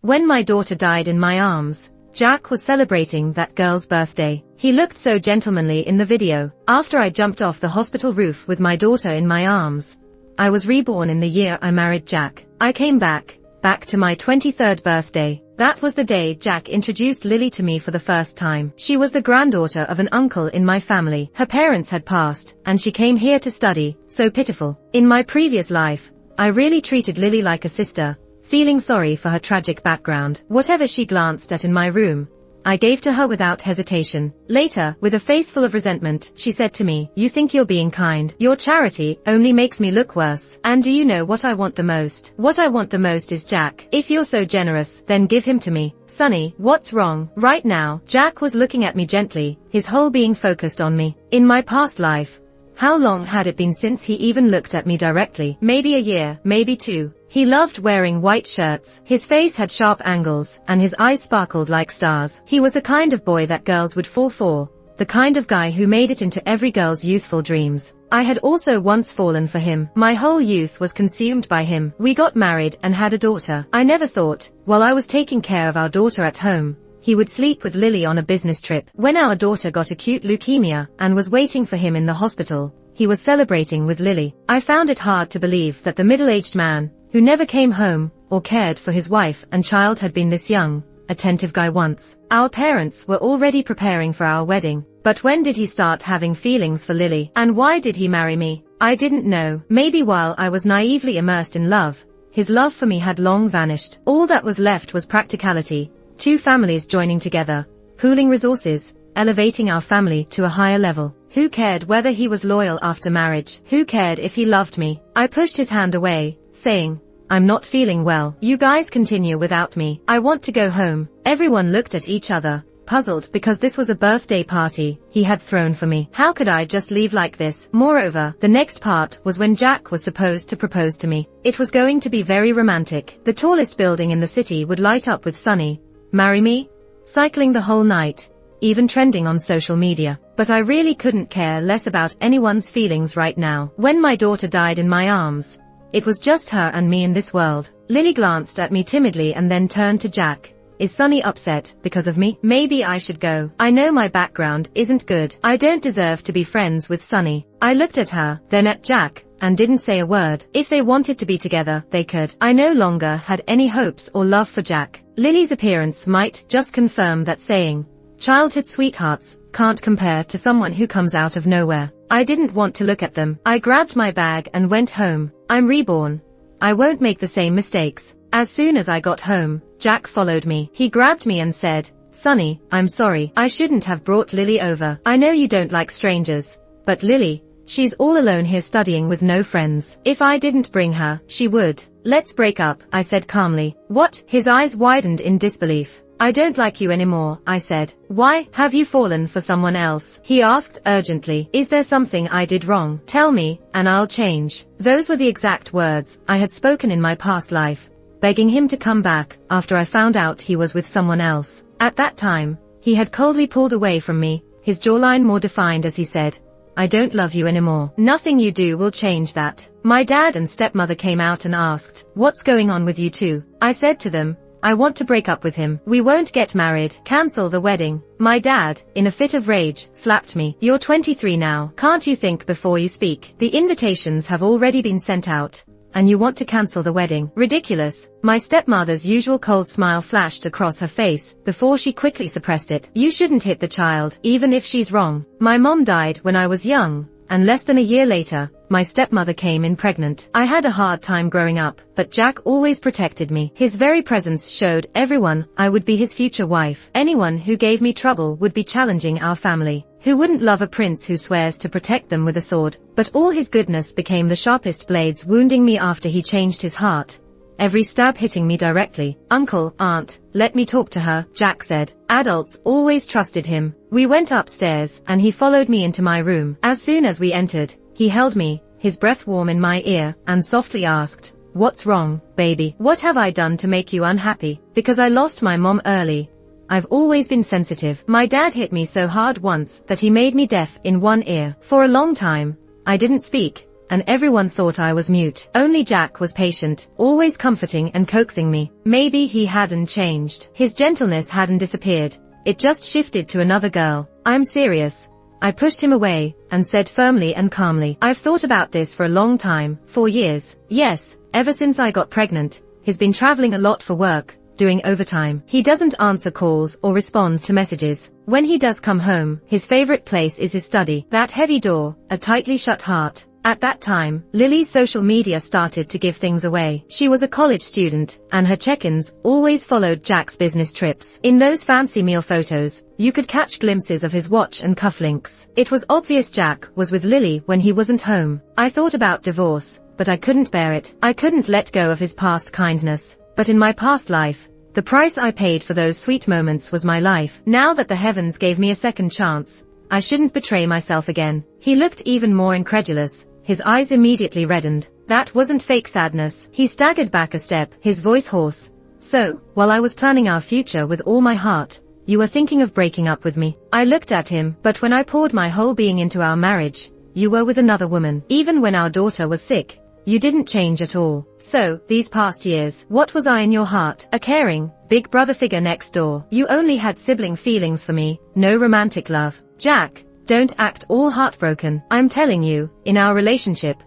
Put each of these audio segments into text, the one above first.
When my daughter died in my arms, Jack was celebrating that girl's birthday. He looked so gentlemanly in the video. After I jumped off the hospital roof with my daughter in my arms, I was reborn in the year I married Jack. I came back to my 23rd birthday. That was the day Jack introduced Lily to me for the first time. She was the granddaughter of an uncle in my family. Her parents had passed, and she came here to study, so pitiful. In my previous life, I really treated Lily like a sister, feeling sorry for her tragic background. Whatever she glanced at in my room, I gave to her without hesitation. Later, with a face full of resentment, she said to me, "You think you're being kind. Your charity only makes me look worse. And do you know what I want the most? What I want the most is Jack. If you're so generous, then give him to me." "Sonny, what's wrong?" Right now, Jack was looking at me gently, his whole being focused on me. In my past life, how long had it been since he even looked at me directly? Maybe a year, maybe 2. He loved wearing white shirts. His face had sharp angles, and his eyes sparkled like stars. He was the kind of boy that girls would fall for, the kind of guy who made it into every girl's youthful dreams. I had also once fallen for him. My whole youth was consumed by him. We got married and had a daughter. I never thought, while I was taking care of our daughter at home, he would sleep with Lily on a business trip. When our daughter got acute leukemia and was waiting for him in the hospital, he was celebrating with Lily. I found it hard to believe that the middle-aged man, who never came home or cared for his wife and child, had been this young, attentive guy once. Our parents were already preparing for our wedding. But when did he start having feelings for Lily? And why did he marry me? I didn't know. Maybe while I was naively immersed in love, his love for me had long vanished. All that was left was practicality. 2 families joining together, pooling resources, elevating our family to a higher level. Who cared whether he was loyal after marriage? Who cared if he loved me? I pushed his hand away, saying, "I'm not feeling well. You guys continue without me. I want to go home." Everyone looked at each other, puzzled, because this was a birthday party he had thrown for me. How could I just leave like this? Moreover, the next part was when Jack was supposed to propose to me. It was going to be very romantic. The tallest building in the city would light up with "Sonny, marry me?" cycling the whole night, even trending on social media. But I really couldn't care less about anyone's feelings right now. When my daughter died in my arms, it was just her and me in this world. Lily glanced at me timidly and then turned to Jack. "Is Sonny upset because of me? Maybe I should go. I know my background isn't good. I don't deserve to be friends with Sonny." I looked at her, then at Jack, and didn't say a word. If they wanted to be together, they could. I no longer had any hopes or love for Jack. Lily's appearance might just confirm that saying, "Childhood sweethearts can't compare to someone who comes out of nowhere." I didn't want to look at them. I grabbed my bag and went home. I'm reborn. I won't make the same mistakes. As soon as I got home, Jack followed me. He grabbed me and said, "Sonny, I'm sorry. I shouldn't have brought Lily over. I know you don't like strangers, but Lily, she's all alone here studying with no friends. If I didn't bring her, she would. Let's break up," I said calmly. "What?" His eyes widened in disbelief. "I don't like you anymore," I said. "Why? Have you fallen for someone else?" he asked urgently. "Is there something I did wrong? Tell me, and I'll change." Those were the exact words I had spoken in my past life, begging him to come back after I found out he was with someone else. At that time, he had coldly pulled away from me, his jawline more defined as he said, "I don't love you anymore. Nothing you do will change that." My dad and stepmother came out and asked, "What's going on with you two?" I said to them, "I want to break up with him. We won't get married. Cancel the wedding." My dad, in a fit of rage, slapped me. "You're 23 now. Can't you think before you speak? The invitations have already been sent out, and you want to cancel the wedding? Ridiculous." My stepmother's usual cold smile flashed across her face before she quickly suppressed it. "You shouldn't hit the child, even if she's wrong. My mom died when I was young, and less than a year later, my stepmother came in pregnant. I had a hard time growing up, but Jack always protected me. His very presence showed everyone I would be his future wife. Anyone who gave me trouble would be challenging our family. Who wouldn't love a prince who swears to protect them with a sword? But all his goodness became the sharpest blades wounding me after he changed his heart, every stab hitting me directly. "Uncle, Aunt, let me talk to her," Jack said. Adults always trusted him. We went upstairs, and he followed me into my room. As soon as we entered, he held me, his breath warm in my ear, and softly asked, "What's wrong, baby? What have I done to make you unhappy?" "Because I lost my mom early. I've always been sensitive. My dad hit me so hard once that he made me deaf in one ear. For a long time, I didn't speak, and everyone thought I was mute. Only Jack was patient, always comforting and coaxing me. Maybe he hadn't changed. His gentleness hadn't disappeared. It just shifted to another girl. I'm serious. I pushed him away, and said firmly and calmly, I've thought about this for a long time, 4 years. Yes, ever since I got pregnant. He's been traveling a lot for work, doing overtime. He doesn't answer calls or respond to messages. When he does come home, his favorite place is his study. That heavy door, a tightly shut heart. At that time, Lily's social media started to give things away. She was a college student, and her check-ins always followed Jack's business trips. In those fancy meal photos, you could catch glimpses of his watch and cufflinks. It was obvious Jack was with Lily when he wasn't home. I thought about divorce, but I couldn't bear it. I couldn't let go of his past kindness. But in my past life, the price I paid for those sweet moments was my life. Now that the heavens gave me a second chance, I shouldn't betray myself again. He looked even more incredulous. His eyes immediately reddened. That wasn't fake sadness. He staggered back a step, his voice hoarse. So, while I was planning our future with all my heart, you were thinking of breaking up with me. I looked at him, but when I poured my whole being into our marriage, you were with another woman. Even when our daughter was sick, you didn't change at all. So, these past years, what was I in your heart? A caring, big brother figure next door. You only had sibling feelings for me, no romantic love. Jack, don't act all heartbroken. I'm telling you, in our relationship,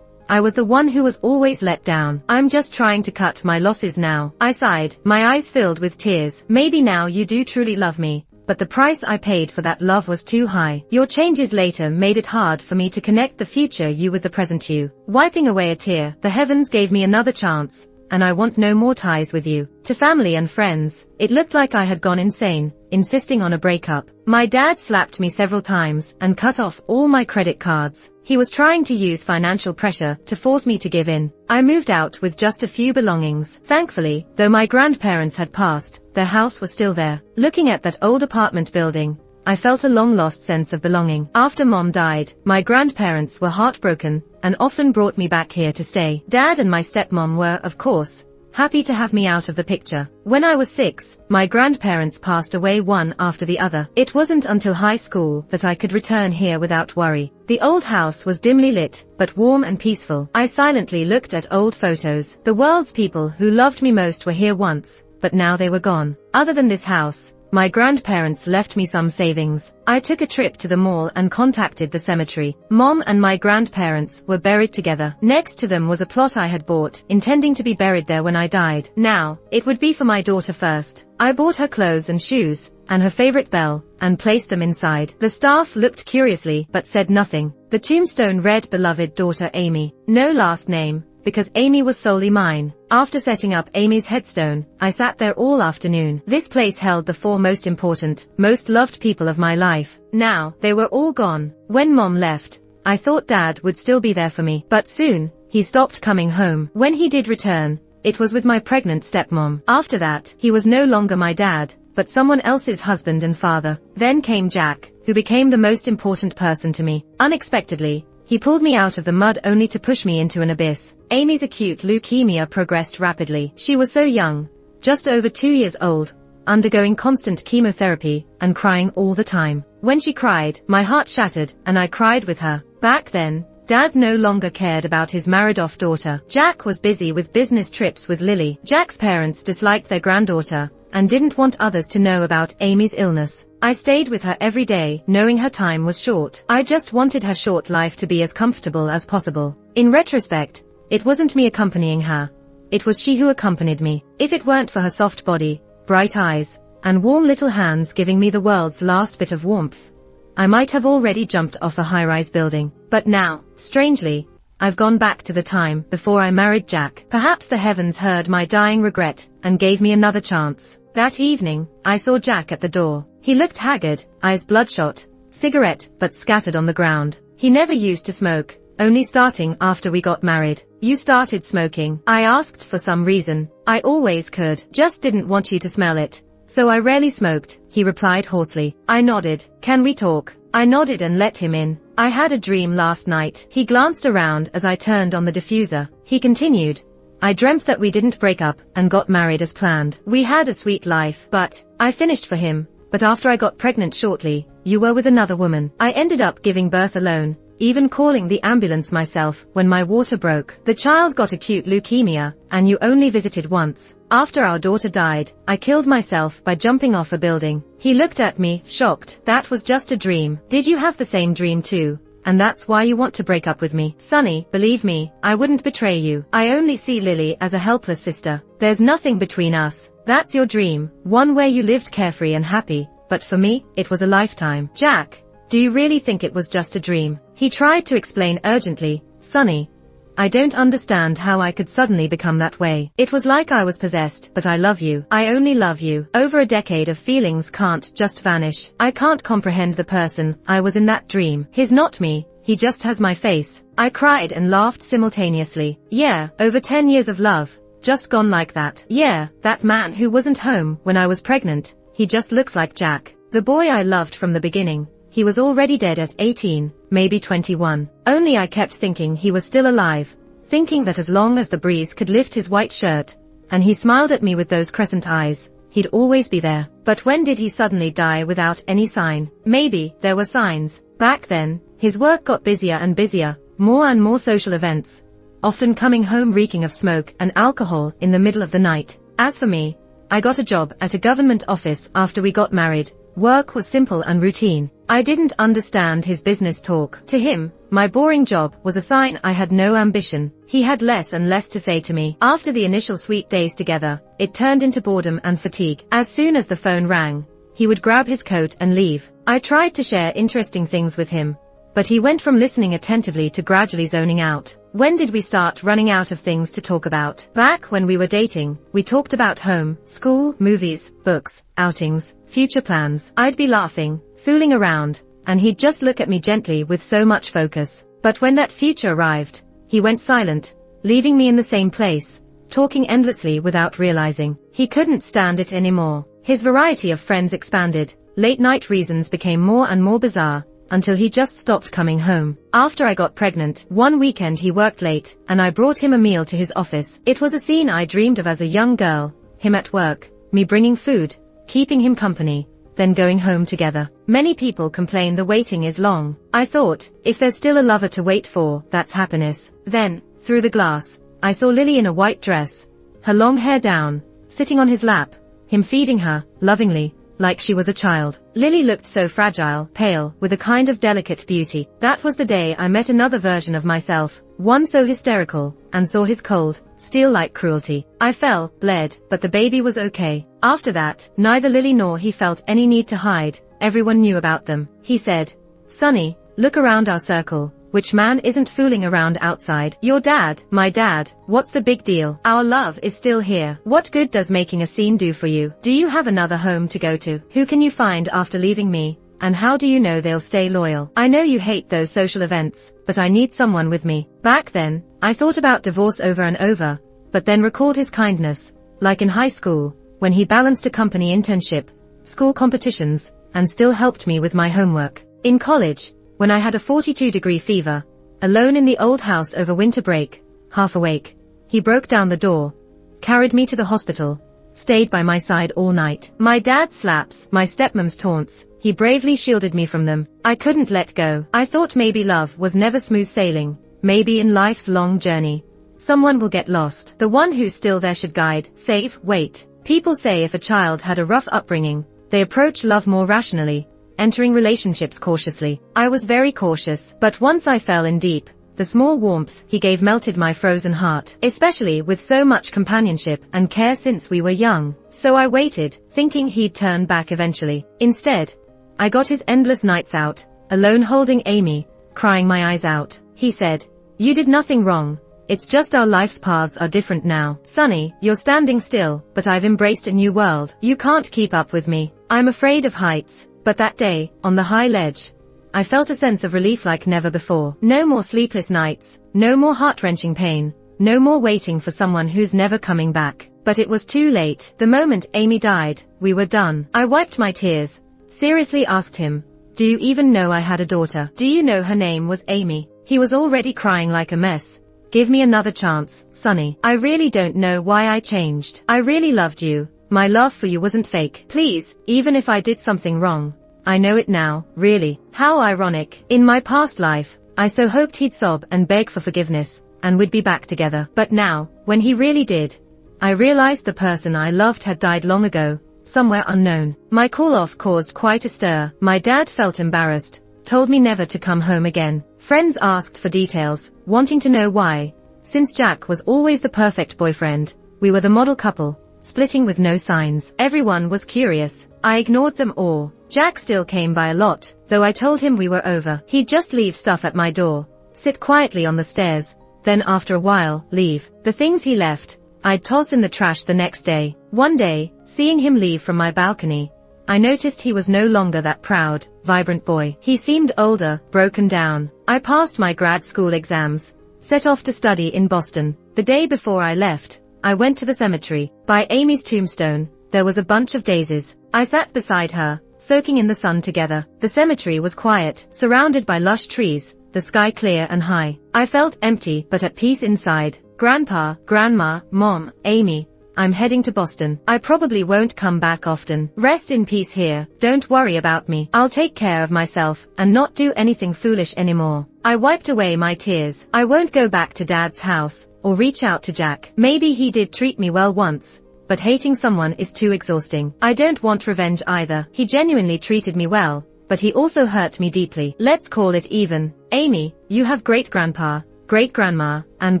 I was the one who was always let down. I'm just trying to cut my losses now. I sighed, my eyes filled with tears. Maybe now you do truly love me, but the price I paid for that love was too high. Your changes later made it hard for me to connect the future you with the present you. Wiping away a tear, the heavens gave me another chance, and I want no more ties with you. To family and friends, it looked like I had gone insane, insisting on a breakup. My dad slapped me several times and cut off all my credit cards. He was trying to use financial pressure to force me to give in. I moved out with just a few belongings. Thankfully, though my grandparents had passed, their house was still there. Looking at that old apartment building, I felt a long-lost sense of belonging. After Mom died, my grandparents were heartbroken and often brought me back here to stay. Dad and my stepmom were, of course, happy to have me out of the picture. When I was 6, my grandparents passed away one after the other. It wasn't until high school that I could return here without worry. The old house was dimly lit, but warm and peaceful. I silently looked at old photos. The world's people who loved me most were here once, but now they were gone. Other than this house, my grandparents left me some savings. I took a trip to the mall and contacted the cemetery. Mom and my grandparents were buried together. Next to them was a plot I had bought, intending to be buried there when I died. Now, it would be for my daughter first. I bought her clothes and shoes, and her favorite bell, and placed them inside. The staff looked curiously, but said nothing. The tombstone read beloved daughter Amy. No last name, because Amy was solely mine. After setting up Amy's headstone, I sat there all afternoon. This place held the 4 most important, most loved people of my life. Now, they were all gone. When Mom left, I thought Dad would still be there for me. But soon, he stopped coming home. When he did return, it was with my pregnant stepmom. After that, he was no longer my dad, but someone else's husband and father. Then came Jack, who became the most important person to me. Unexpectedly, he pulled me out of the mud only to push me into an abyss. Amy's acute leukemia progressed rapidly. She was so young, just over 2 years old, undergoing constant chemotherapy, and crying all the time. When she cried, my heart shattered, and I cried with her. Back then, Dad no longer cared about his married-off daughter. Jack was busy with business trips with Lily. Jack's parents disliked their granddaughter, and didn't want others to know about Amy's illness. I stayed with her every day, knowing her time was short. I just wanted her short life to be as comfortable as possible. In retrospect, it wasn't me accompanying her. It was she who accompanied me. If it weren't for her soft body, bright eyes, and warm little hands giving me the world's last bit of warmth, I might have already jumped off a high-rise building. But now, strangely, I've gone back to the time before I married Jack. Perhaps the heavens heard my dying regret, and gave me another chance. That evening, I saw Jack at the door. He looked haggard, eyes bloodshot, cigarette butt scattered on the ground. He never used to smoke, only starting after we got married. You started smoking? I asked for some reason. I always could. Just didn't want you to smell it. So I rarely smoked, he replied hoarsely. I nodded. Can we talk? I nodded and let him in. I had a dream last night. He glanced around as I turned on the diffuser. He continued. I dreamt that we didn't break up and got married as planned. We had a sweet life, but I finished for him. But after I got pregnant shortly, you were with another woman. I ended up giving birth alone, even calling the ambulance myself when my water broke. The child got acute leukemia, and you only visited once. After our daughter died, I killed myself by jumping off a building. He looked at me, shocked. That was just a dream. Did you have the same dream too? And that's why you want to break up with me? Sonny, believe me, I wouldn't betray you. I only see Lily as a helpless sister. There's nothing between us. That's your dream, one where you lived carefree and happy, but for me, it was a lifetime. Jack, do you really think it was just a dream? He tried to explain urgently. Sonny, I don't understand how I could suddenly become that way. It was like I was possessed, but I love you. I only love you. Over a decade of feelings can't just vanish. I can't comprehend the person I was in that dream. He's not me. He just has my face. I cried and laughed simultaneously. Yeah, over 10 years of love, just gone like that. Yeah, that man who wasn't home when I was pregnant, he just looks like Jack. The boy I loved from the beginning. He was already dead at 18, maybe 21. Only I kept thinking he was still alive, thinking that as long as the breeze could lift his white shirt, and he smiled at me with those crescent eyes, he'd always be there. But when did he suddenly die without any sign? Maybe there were signs. Back then, his work got busier and busier, more and more social events, often coming home reeking of smoke and alcohol in the middle of the night. As for me, I got a job at a government office after we got married. Work was simple and routine. I didn't understand his business talk. To him, my boring job was a sign I had no ambition. He had less and less to say to me. After the initial sweet days together, it turned into boredom and fatigue. As soon as the phone rang, he would grab his coat and leave. I tried to share interesting things with him, but he went from listening attentively to gradually zoning out. When did we start running out of things to talk about? Back when we were dating, we talked about home, school, movies, books, outings, future plans. I'd be laughing, fooling around, and he'd just look at me gently with so much focus. But when that future arrived, he went silent, leaving me in the same place, talking endlessly without realizing. He couldn't stand it anymore. His variety of friends expanded, late night reasons became more and more bizarre, until he just stopped coming home. After I got pregnant, one weekend he worked late, and I brought him a meal to his office. It was a scene I dreamed of as a young girl, him at work, me bringing food, keeping him company, then going home together. Many people complain the waiting is long. I thought, if there's still a lover to wait for, that's happiness. Then, through the glass, I saw Lily in a white dress, her long hair down, sitting on his lap, him feeding her, lovingly, like she was a child. Lily looked so fragile, pale, with a kind of delicate beauty. That was the day I met another version of myself, one so hysterical, and saw his cold, steel-like cruelty. I fell, bled, but the baby was okay. After that, neither Lily nor he felt any need to hide. Everyone knew about them. He said, Sonny, look around our circle. Which man isn't fooling around outside? Your dad, my dad, what's the big deal? Our love is still here. What good does making a scene do for you? Do you have another home to go to? Who can you find after leaving me? And how do you know they'll stay loyal? I know you hate those social events, but I need someone with me. Back then, I thought about divorce over and over, but then recalled his kindness, like in high school, when he balanced a company internship, school competitions, and still helped me with my homework. In college, when I had a 42-degree fever, alone in the old house over winter break, half awake, he broke down the door, carried me to the hospital, stayed by my side all night. My dad's slaps, my stepmom's taunts, he bravely shielded me from them. I couldn't let go. I thought maybe love was never smooth sailing, maybe in life's long journey, someone will get lost. The one who's still there should guide, save, wait. People say if a child had a rough upbringing, they approach love more rationally, entering relationships cautiously. I was very cautious, but once I fell in deep, the small warmth he gave melted my frozen heart, especially with so much companionship and care since we were young. So I waited, thinking he'd turn back eventually. Instead, I got his endless nights out, alone holding Amy, crying my eyes out. He said, "You did nothing wrong. It's just our life's paths are different now. Sonny, you're standing still, but I've embraced a new world. You can't keep up with me. I'm afraid of heights." But that day, on the high ledge, I felt a sense of relief like never before. No more sleepless nights, no more heart-wrenching pain, no more waiting for someone who's never coming back. But it was too late. The moment Amy died, we were done. I wiped my tears, seriously asked him, "Do you even know I had a daughter? Do you know her name was Amy?" He was already crying like a mess. "Give me another chance, Sonny. I really don't know why I changed. I really loved you. My love for you wasn't fake. Please, even if I did something wrong, I know it now, really." How ironic. In my past life, I so hoped he'd sob and beg for forgiveness, and we'd be back together. But now, when he really did, I realized the person I loved had died long ago, somewhere unknown. My call-off caused quite a stir. My dad felt embarrassed, told me never to come home again. Friends asked for details, wanting to know why. Since Jack was always the perfect boyfriend, we were the model couple, splitting with no signs. Everyone was curious. I ignored them all. Jack still came by a lot, though I told him we were over. He'd just leave stuff at my door, sit quietly on the stairs, then after a while, leave. The things he left, I'd toss in the trash the next day. One day, seeing him leave from my balcony, I noticed he was no longer that proud, vibrant boy. He seemed older, broken down. I passed my grad school exams, set off to study in Boston. The day before I left, I went to the cemetery. By Amy's tombstone, there was a bunch of daisies. I sat beside her, soaking in the sun together. The cemetery was quiet, surrounded by lush trees, the sky clear and high. I felt empty but at peace inside. Grandpa, Grandma, Mom, Amy, I'm heading to Boston. I probably won't come back often. Rest in peace here. Don't worry about me. I'll take care of myself and not do anything foolish anymore. I wiped away my tears. I won't go back to Dad's house or reach out to Jack. Maybe he did treat me well once, but hating someone is too exhausting. I don't want revenge either. He genuinely treated me well, but he also hurt me deeply. Let's call it even. Amy, you have great-grandpa, great-grandma, and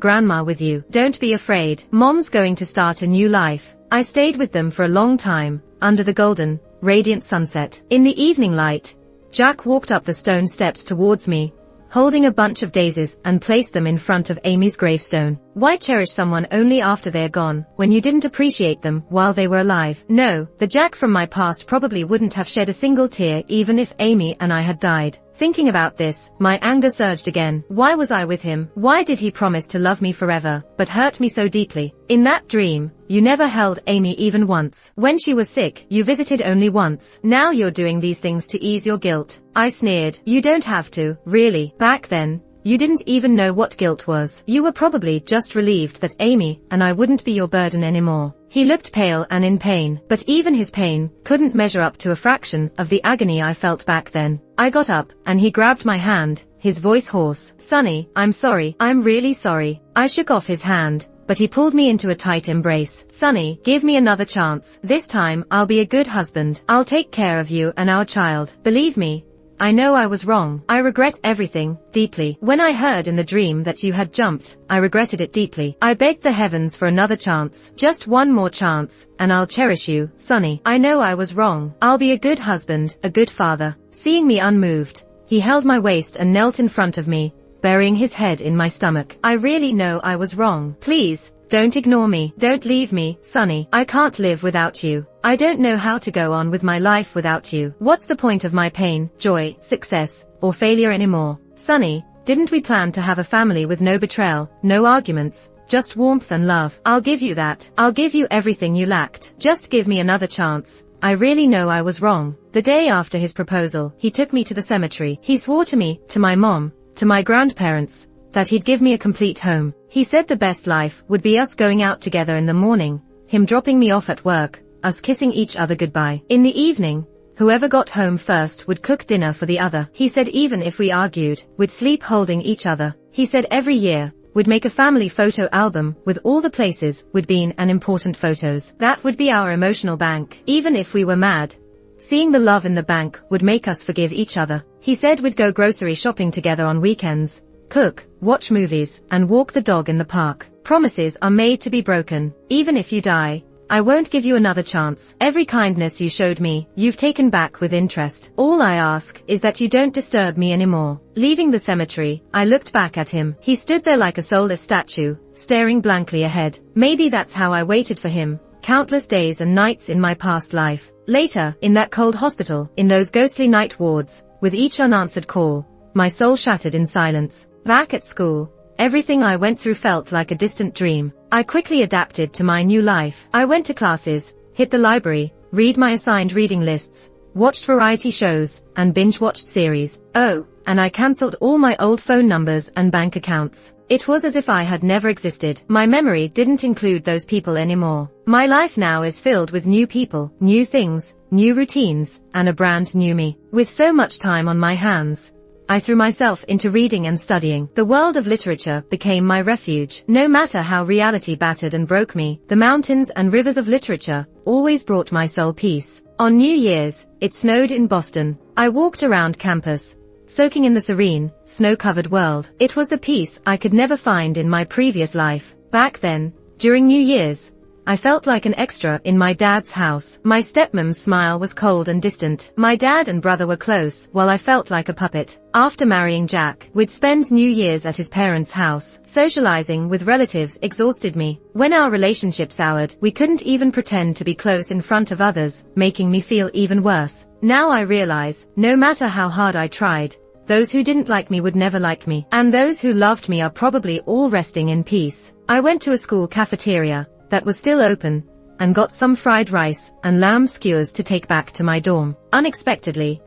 grandma with you. Don't be afraid. Mom's going to start a new life. I stayed with them for a long time, under the golden, radiant sunset. In the evening light, Jack walked up the stone steps towards me, holding a bunch of daisies, and placed them in front of Amy's gravestone. Why cherish someone only after they're gone, when you didn't appreciate them while they were alive? No, the Jack from my past probably wouldn't have shed a single tear even if Amy and I had died. Thinking about this, my anger surged again. Why was I with him? Why did he promise to love me forever, but hurt me so deeply? In that dream, you never held Amy even once. When she was sick, you visited only once. Now you're doing these things to ease your guilt. I sneered. You don't have to, really. Back then, you didn't even know what guilt was. You were probably just relieved that Amy and I wouldn't be your burden anymore. He looked pale and in pain, but even his pain couldn't measure up to a fraction of the agony I felt back then. I got up, and he grabbed my hand, his voice hoarse. Sonny, I'm sorry. I'm really sorry. I shook off his hand, but he pulled me into a tight embrace. Sonny, give me another chance. This time, I'll be a good husband. I'll take care of you and our child. Believe me, I know I was wrong. I regret everything, deeply. When I heard in the dream that you had jumped, I regretted it deeply. I begged the heavens for another chance. Just one more chance, and I'll cherish you, Sonny. I know I was wrong. I'll be a good husband, a good father. Seeing me unmoved, he held my waist and knelt in front of me, burying his head in my stomach. I really know I was wrong. Please, don't ignore me. Don't leave me, Sonny. I can't live without you. I don't know how to go on with my life without you. What's the point of my pain, joy, success, or failure anymore? Sonny, didn't we plan to have a family with no betrayal, no arguments, just warmth and love? I'll give you that. I'll give you everything you lacked. Just give me another chance. I really know I was wrong. The day after his proposal, he took me to the cemetery. He swore to me, to my mom, to my grandparents, that he'd give me a complete home. He said the best life would be us going out together in the morning, him dropping me off at work, us kissing each other goodbye. In the evening, whoever got home first would cook dinner for the other. He said even if we argued, we'd sleep holding each other. He said every year, we'd make a family photo album with all the places we'd been and important photos. That would be our emotional bank. Even if we were mad, seeing the love in the bank would make us forgive each other. He said we'd go grocery shopping together on weekends, cook, watch movies, and walk the dog in the park. Promises are made to be broken. Even if you die, I won't give you another chance. Every kindness you showed me, you've taken back with interest. All I ask is that you don't disturb me anymore. Leaving the cemetery, I looked back at him. He stood there like a soulless statue, staring blankly ahead. Maybe that's how I waited for him, countless days and nights in my past life. Later, in that cold hospital, in those ghostly night wards, with each unanswered call, my soul shattered in silence. Back at school, everything I went through felt like a distant dream. I quickly adapted to my new life. I went to classes, hit the library, read my assigned reading lists, watched variety shows, and binge-watched series. Oh, and I cancelled all my old phone numbers and bank accounts. It was as if I had never existed. My memory didn't include those people anymore. My life now is filled with new people, new things, new routines, and a brand new me. With so much time on my hands, I threw myself into reading and studying. The world of literature became my refuge. No matter how reality battered and broke me, the mountains and rivers of literature always brought my soul peace. On New Year's, it snowed in Boston. I walked around campus, soaking in the serene, snow-covered world. It was the peace I could never find in my previous life. Back then, during New Year's, I felt like an extra in my dad's house. My stepmom's smile was cold and distant. My dad and brother were close, while I felt like a puppet. After marrying Jack, we'd spend New Year's at his parents' house. Socializing with relatives exhausted me. When our relationship soured, we couldn't even pretend to be close in front of others, making me feel even worse. Now I realize, no matter how hard I tried, those who didn't like me would never like me, and those who loved me are probably all resting in peace. I went to a school cafeteria that was still open, and got some fried rice and lamb skewers to take back to my dorm. Unexpectedly,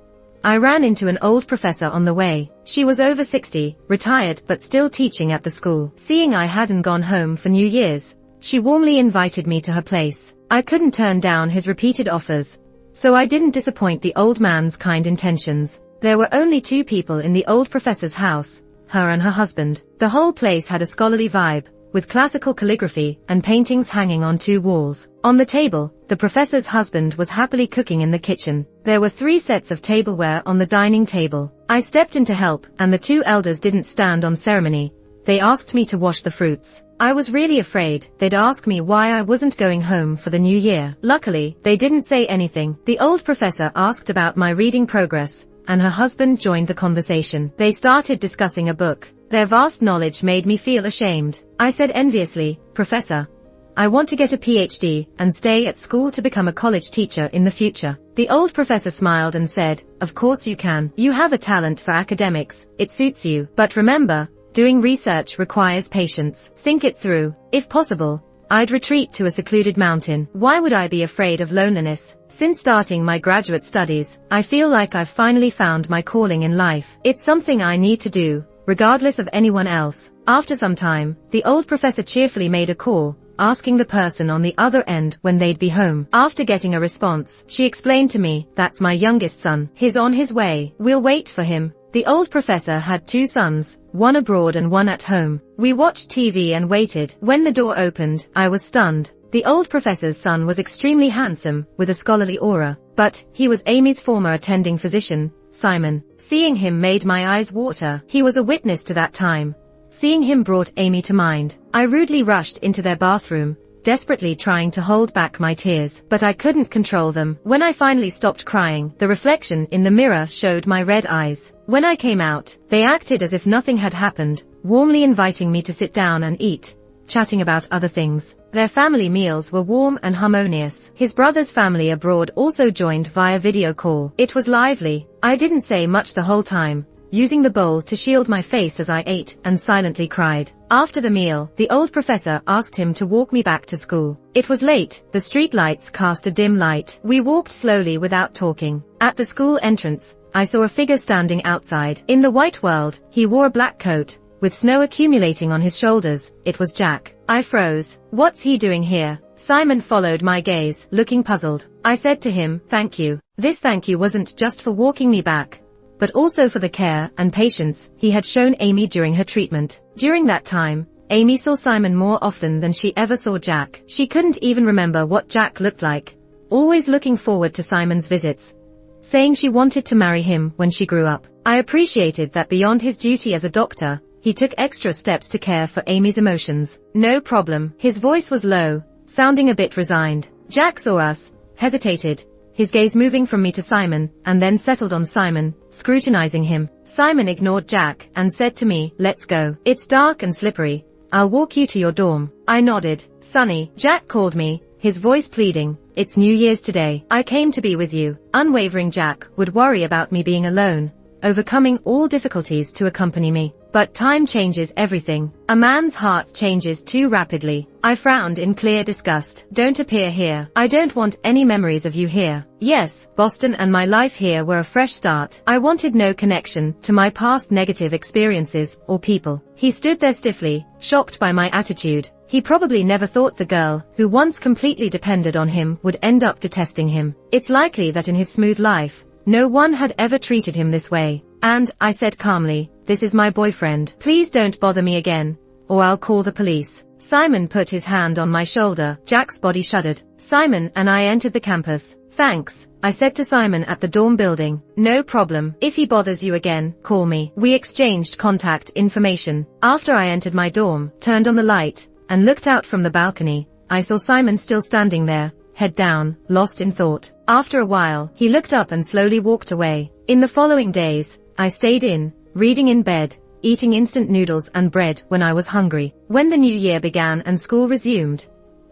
I ran into an old professor on the way. She was over 60, retired but still teaching at the school. Seeing I hadn't gone home for New Year's, she warmly invited me to her place. I couldn't turn down his repeated offers, so I didn't disappoint the old man's kind intentions. There were only 2 people in the old professor's house, her and her husband. The whole place had a scholarly vibe, with classical calligraphy and paintings hanging on 2 walls. On the table, the professor's husband was happily cooking in the kitchen. There were 3 sets of tableware on the dining table. I stepped in to help, and the 2 elders didn't stand on ceremony. They asked me to wash the fruits. I was really afraid they'd ask me why I wasn't going home for the new year. Luckily, they didn't say anything. The old professor asked about my reading progress, and her husband joined the conversation. They started discussing a book. Their vast knowledge made me feel ashamed. I said enviously, "Professor, I want to get a PhD and stay at school to become a college teacher in the future." The old professor smiled and said, "Of course you can. You have a talent for academics. It suits you. But remember, doing research requires patience. Think it through. If possible, I'd retreat to a secluded mountain. Why would I be afraid of loneliness? Since starting my graduate studies, I feel like I've finally found my calling in life. It's something I need to do, regardless of anyone else." After some time, the old professor cheerfully made a call, asking the person on the other end when they'd be home. After getting a response, she explained to me, "That's my youngest son. He's on his way. We'll wait for him." The old professor had 2 sons, one abroad and one at home. We watched TV and waited. When the door opened, I was stunned. The old professor's son was extremely handsome, with a scholarly aura, but he was Amy's former attending physician, Simon. Seeing him made my eyes water. He was a witness to that time. Seeing him brought Amy to mind. I rudely rushed into their bathroom, desperately trying to hold back my tears, but I couldn't control them. When I finally stopped crying, the reflection in the mirror showed my red eyes. When I came out, they acted as if nothing had happened, warmly inviting me to sit down and eat, chatting about other things. Their family meals were warm and harmonious. His brother's family abroad also joined via video call. It was lively. I didn't say much the whole time, using the bowl to shield my face as I ate and silently cried. After the meal, the old professor asked him to walk me back to school. It was late. The street lights cast a dim light. We walked slowly without talking. At the school entrance, I saw a figure standing outside. In the white world, he wore a black coat, with snow accumulating on his shoulders. It was Jack. I froze. "What's he doing here?" Simon followed my gaze, looking puzzled. I said to him, "Thank you." This thank you wasn't just for walking me back, but also for the care and patience he had shown Amy during her treatment. During that time, Amy saw Simon more often than she ever saw Jack. She couldn't even remember what Jack looked like, always looking forward to Simon's visits, saying she wanted to marry him when she grew up. I appreciated that beyond his duty as a doctor, he took extra steps to care for Amy's emotions. "No problem." His voice was low, sounding a bit resigned. Jack saw us, hesitated, his gaze moving from me to Simon, and then settled on Simon, scrutinizing him. Simon ignored Jack and said to me, "Let's go. It's dark and slippery. I'll walk you to your dorm." I nodded. "Sonny," Jack called me, his voice pleading, "it's New Year's today. I came to be with you." Unwavering Jack would worry about me being alone, overcoming all difficulties to accompany me. But time changes everything. A man's heart changes too rapidly. I frowned in clear disgust. "Don't appear here. I don't want any memories of you here." Yes, Boston and my life here were a fresh start. I wanted no connection to my past negative experiences or people. He stood there stiffly, shocked by my attitude. He probably never thought the girl who once completely depended on him would end up detesting him. It's likely that in his smooth life, no one had ever treated him this way. And, I said calmly, this is my boyfriend. Please don't bother me again, or I'll call the police. Simon put his hand on my shoulder. Jack's body shuddered. Simon and I entered the campus. Thanks, I said to Simon at the dorm building. No problem. If he bothers you again, call me. We exchanged contact information. After I entered my dorm, turned on the light, and looked out from the balcony, I saw Simon still standing there, head down, lost in thought. After a while, he looked up and slowly walked away. In the following days, I stayed in, reading in bed, eating instant noodles and bread when I was hungry. When the new year began and school resumed,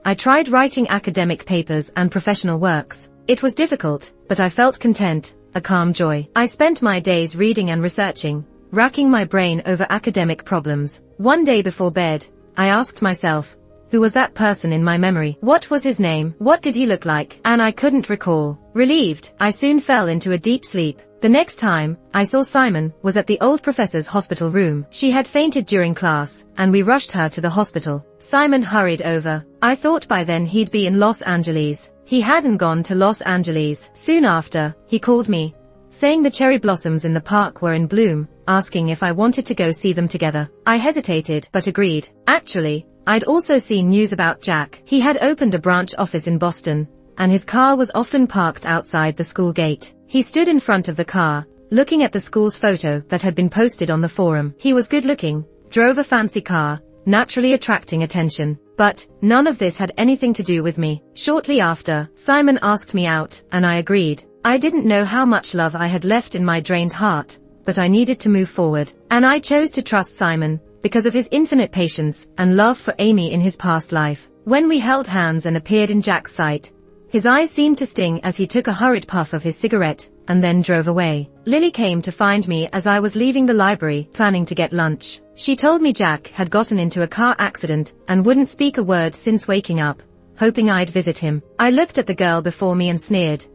I tried writing academic papers and professional works. It was difficult, but I felt content, a calm joy. I spent my days reading and researching, racking my brain over academic problems. One day before bed, I asked myself, who was that person in my memory? What was his name? What did he look like? And I couldn't recall. Relieved, I soon fell into a deep sleep. The next time I saw Simon was at the old professor's hospital room. She had fainted during class, and we rushed her to the hospital. Simon hurried over. I thought by then he'd be in Los Angeles. He hadn't gone to Los Angeles. Soon after, he called me, saying the cherry blossoms in the park were in bloom, asking if I wanted to go see them together. I hesitated, but agreed. Actually, I'd also seen news about Jack. He had opened a branch office in Boston, and his car was often parked outside the school gate. He stood in front of the car, looking at the school's photo that had been posted on the forum. He was good-looking, drove a fancy car, naturally attracting attention. But none of this had anything to do with me. Shortly after, Simon asked me out, and I agreed. I didn't know how much love I had left in my drained heart, but I needed to move forward. And I chose to trust Simon, because of his infinite patience and love for Amy in his past life. When we held hands and appeared in Jack's sight, his eyes seemed to sting as he took a hurried puff of his cigarette, and then drove away. Lily came to find me as I was leaving the library, planning to get lunch. She told me Jack had gotten into a car accident and wouldn't speak a word since waking up, hoping I'd visit him. I looked at the girl before me and sneered.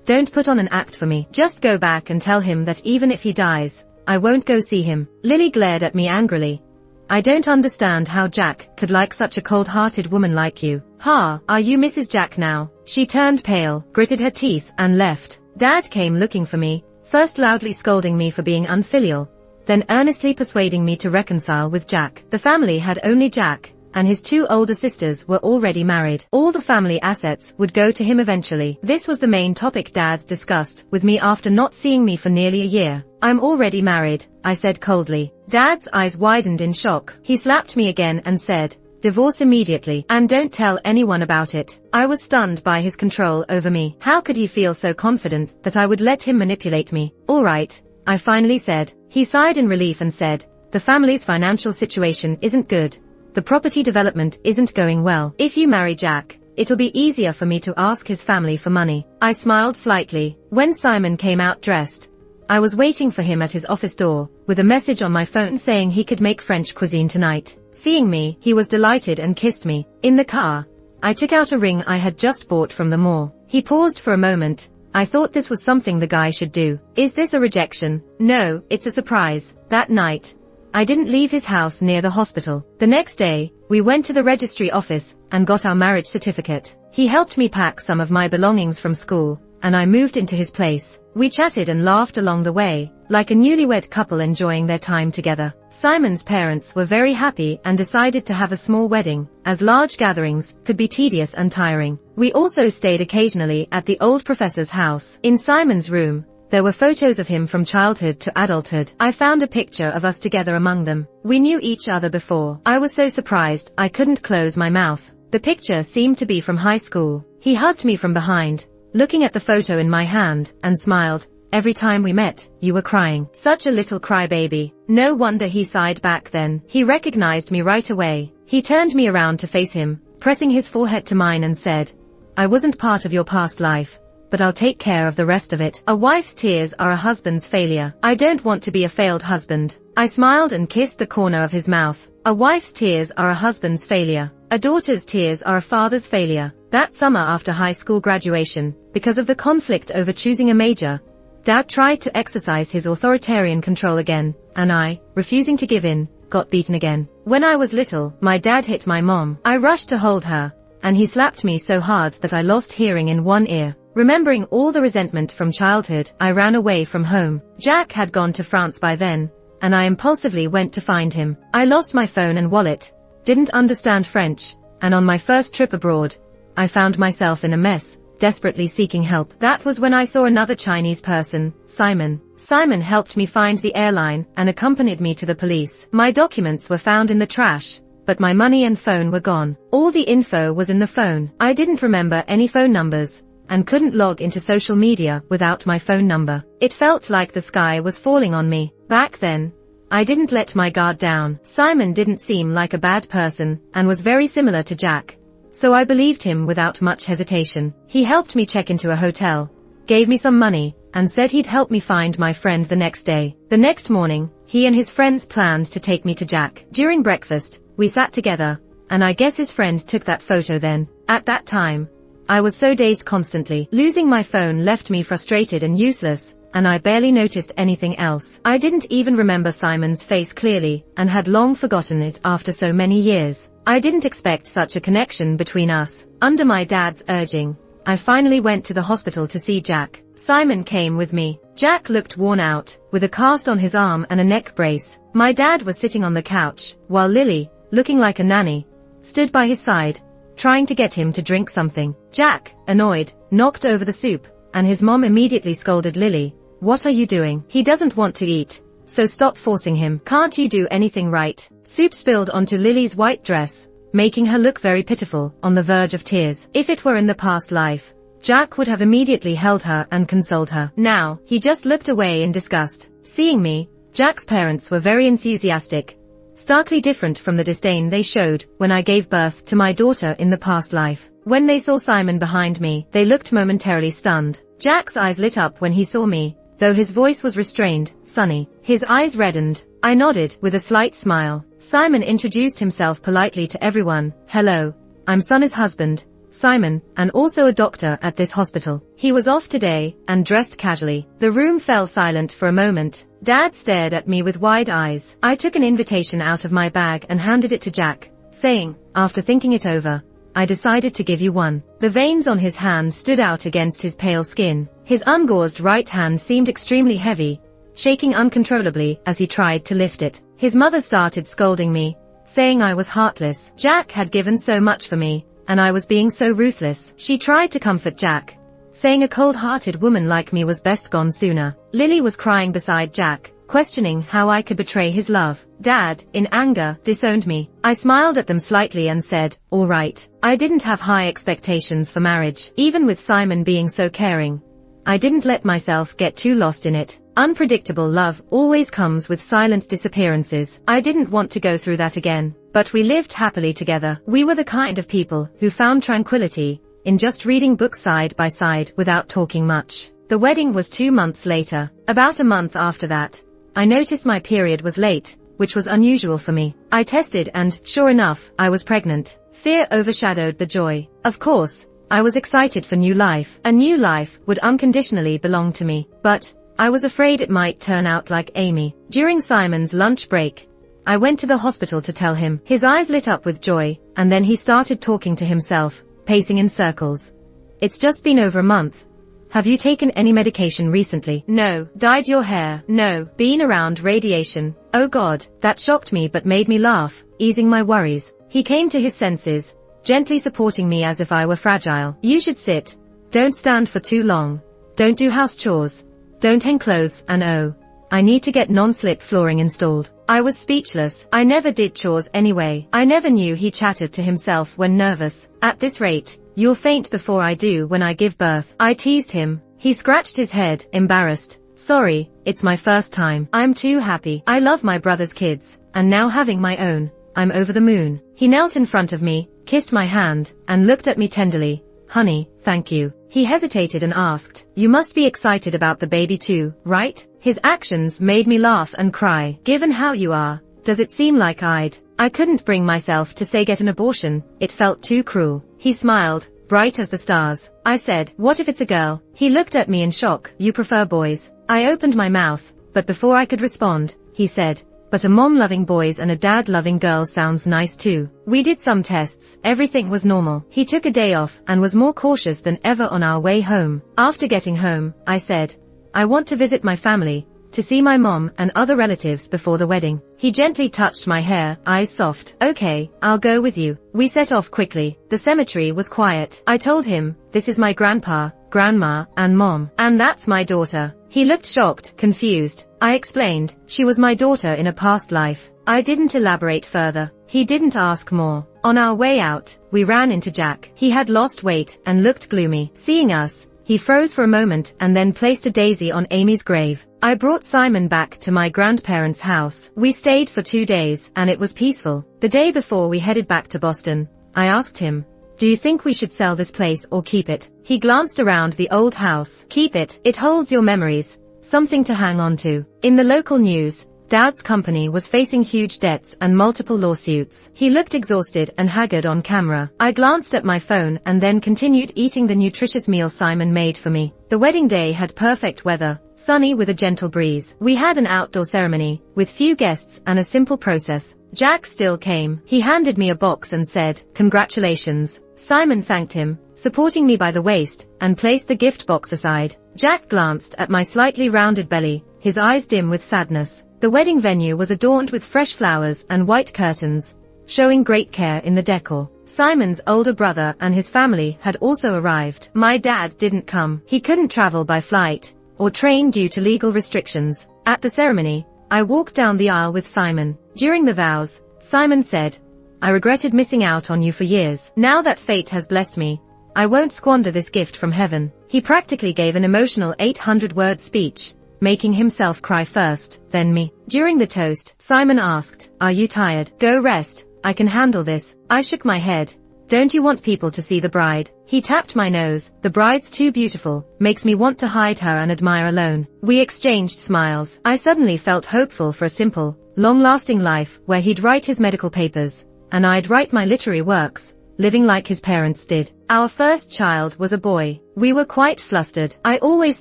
Don't put on an act for me. Just go back and tell him that even if he dies, I won't go see him. Lily glared at me angrily. I don't understand how Jack could like such a cold-hearted woman like you. Ha, are you Mrs. Jack now? She turned pale, gritted her teeth, and left. Dad came looking for me, first loudly scolding me for being unfilial, then earnestly persuading me to reconcile with Jack. The family had only Jack, and his two older sisters were already married. All the family assets would go to him eventually. This was the main topic Dad discussed with me after not seeing me for nearly a year. I'm already married, I said coldly. Dad's eyes widened in shock. He slapped me again and said, divorce immediately, and don't tell anyone about it. I was stunned by his control over me. How could he feel so confident that I would let him manipulate me? All right, I finally said. He sighed in relief and said, the family's financial situation isn't good. The property development isn't going well. If you marry Jack, it'll be easier for me to ask his family for money. I smiled slightly. When Simon came out dressed, I was waiting for him at his office door, with a message on my phone saying he could make French cuisine tonight. Seeing me, he was delighted and kissed me. In the car, I took out a ring I had just bought from the mall. He paused for a moment. I thought this was something the guy should do. Is this a rejection? No, it's a surprise. That night, I didn't leave his house near the hospital. The next day, we went to the registry office and got our marriage certificate. He helped me pack some of my belongings from school, and I moved into his place. We chatted and laughed along the way, like a newlywed couple enjoying their time together. Simon's parents were very happy and decided to have a small wedding, as large gatherings could be tedious and tiring. We also stayed occasionally at the old professor's house. In Simon's room, there were photos of him from childhood to adulthood. I found a picture of us together among them. We knew each other before. I was so surprised I couldn't close my mouth. The picture seemed to be from high school. He hugged me from behind, looking at the photo in my hand, and smiled. Every time we met, you were crying. Such a little crybaby. No wonder he sighed back then. He recognized me right away. He turned me around to face him, pressing his forehead to mine and said, I wasn't part of your past life, but I'll take care of the rest of it. A wife's tears are a husband's failure. I don't want to be a failed husband. I smiled and kissed the corner of his mouth. A wife's tears are a husband's failure. A daughter's tears are a father's failure. That summer after high school graduation, because of the conflict over choosing a major, Dad tried to exercise his authoritarian control again, and I, refusing to give in, got beaten again. When I was little, my dad hit my mom. I rushed to hold her, and he slapped me so hard that I lost hearing in one ear. Remembering all the resentment from childhood, I ran away from home. Jack had gone to France by then, and I impulsively went to find him. I lost my phone and wallet, didn't understand French, and on my first trip abroad, I found myself in a mess, desperately seeking help. That was when I saw another Chinese person, Simon. Simon helped me find the airline and accompanied me to the police. My documents were found in the trash, but my money and phone were gone. All the info was in the phone. I didn't remember any phone numbers, and couldn't log into social media without my phone number. It felt like the sky was falling on me. Back then, I didn't let my guard down. Simon didn't seem like a bad person, and was very similar to Jack, so I believed him without much hesitation. He helped me check into a hotel, gave me some money, and said he'd help me find my friend the next day. The next morning, he and his friends planned to take me to Jack. During breakfast, we sat together, and I guess his friend took that photo then. At that time, I was so dazed constantly. Losing my phone left me frustrated and useless, and I barely noticed anything else. I didn't even remember Simon's face clearly, and had long forgotten it after so many years. I didn't expect such a connection between us. Under my dad's urging, I finally went to the hospital to see Jack. Simon came with me. Jack looked worn out, with a cast on his arm and a neck brace. My dad was sitting on the couch, while Lily, looking like a nanny, stood by his side, trying to get him to drink something. Jack, annoyed, knocked over the soup, and his mom immediately scolded Lily. "What are you doing? He doesn't want to eat, so stop forcing him. Can't you do anything right?" Soup spilled onto Lily's white dress, making her look very pitiful, on the verge of tears. If it were in the past life, Jack would have immediately held her and consoled her. Now, he just looked away in disgust. Seeing me, Jack's parents were very enthusiastic, starkly different from the disdain they showed when I gave birth to my daughter in the past life. When they saw Simon behind me, they looked momentarily stunned. Jack's eyes lit up when he saw me, though his voice was restrained. "Sonny." His eyes reddened. I nodded, with a slight smile. Simon introduced himself politely to everyone. "Hello, I'm Sonny's husband, Simon, and also a doctor at this hospital." He was off today, and dressed casually. The room fell silent for a moment. Dad stared at me with wide eyes. I took an invitation out of my bag and handed it to Jack, saying, "After thinking it over, I decided to give you one." The veins on his hand stood out against his pale skin. His ungauzed right hand seemed extremely heavy, shaking uncontrollably as he tried to lift it. His mother started scolding me, saying I was heartless. Jack had given so much for me, and I was being so ruthless. She tried to comfort Jack, saying a cold-hearted woman like me was best gone sooner. Lily was crying beside Jack, questioning how I could betray his love. Dad, in anger, disowned me. I smiled at them slightly and said, "All right." I didn't have high expectations for marriage. Even with Simon being so caring, I didn't let myself get too lost in it. Unpredictable love always comes with silent disappearances. I didn't want to go through that again, but we lived happily together. We were the kind of people who found tranquility in just reading books side by side without talking much. The wedding was 2 months later. About a month after that, I noticed my period was late, which was unusual for me. I tested and, sure enough, I was pregnant. Fear overshadowed the joy. Of course, I was excited for new life. A new life would unconditionally belong to me, but I was afraid it might turn out like Amy. During Simon's lunch break, I went to the hospital to tell him. His eyes lit up with joy, and then he started talking to himself, pacing in circles. "It's just been over a month. Have you taken any medication recently?" "No." "Dyed your hair?" "No." "Been around radiation?" "Oh God." That shocked me but made me laugh, easing my worries. He came to his senses, gently supporting me as if I were fragile. "You should sit. Don't stand for too long. Don't do house chores. Don't hang clothes, and oh, I need to get non-slip flooring installed." I was speechless. I never did chores anyway. I never knew he chatted to himself when nervous. "At this rate, you'll faint before I do when I give birth." I teased him. He scratched his head, embarrassed. "Sorry, it's my first time. I'm too happy. I love my brother's kids, and now having my own, I'm over the moon." He knelt in front of me, kissed my hand, and looked at me tenderly. "Honey, thank you." He hesitated and asked, "You must be excited about the baby too, right?" His actions made me laugh and cry. "Given how you are, does it seem like I couldn't bring myself to say get an abortion. It felt too cruel." He smiled, bright as the stars. I said, "What if it's a girl?" He looked at me in shock. "You prefer boys?" I opened my mouth, but before I could respond, he said, but a mom loving boys and a dad loving girls sounds nice too. We did some tests, everything was normal. He took a day off and was more cautious than ever on our way home. After getting home, I said, I want to visit my family, to see my mom and other relatives before the wedding. He gently touched my hair, eyes soft. Okay, I'll go with you. We set off quickly. The cemetery was quiet. I told him, this is my grandpa, grandma, and mom. And that's my daughter. He looked shocked, confused. I explained, she was my daughter in a past life. I didn't elaborate further. He didn't ask more. On our way out, we ran into Jack. He had lost weight and looked gloomy. Seeing us, he froze for a moment and then placed a daisy on Amy's grave. I brought Simon back to my grandparents' house. We stayed for 2 days, and it was peaceful. The day before we headed back to Boston, I asked him, do you think we should sell this place or keep it? He glanced around the old house. Keep it. It holds your memories. Something to hang on to. In the local news, Dad's company was facing huge debts and multiple lawsuits. He looked exhausted and haggard on camera. I glanced at my phone and then continued eating the nutritious meal Simon made for me. The wedding day had perfect weather, sunny with a gentle breeze. We had an outdoor ceremony, with few guests and a simple process. Jack still came. He handed me a box and said, congratulations. Simon thanked him, supporting me by the waist, and placed the gift box aside. Jack glanced at my slightly rounded belly, his eyes dim with sadness. The wedding venue was adorned with fresh flowers and white curtains, showing great care in the decor. Simon's older brother and his family had also arrived. My dad didn't come. He couldn't travel by flight or train due to legal restrictions. At the ceremony, I walked down the aisle with Simon. During the vows, Simon said, I regretted missing out on you for years. Now that fate has blessed me, I won't squander this gift from heaven. He practically gave an emotional 800-word speech, making himself cry first, then me. During the toast, Simon asked, are you tired? Go rest, I can handle this. I shook my head. Don't you want people to see the bride? He tapped my nose. The bride's too beautiful, makes me want to hide her and admire alone. We exchanged smiles. I suddenly felt hopeful for a simple, long-lasting life where he'd write his medical papers, and I'd write my literary works, living like his parents did. Our first child was a boy. We were quite flustered. I always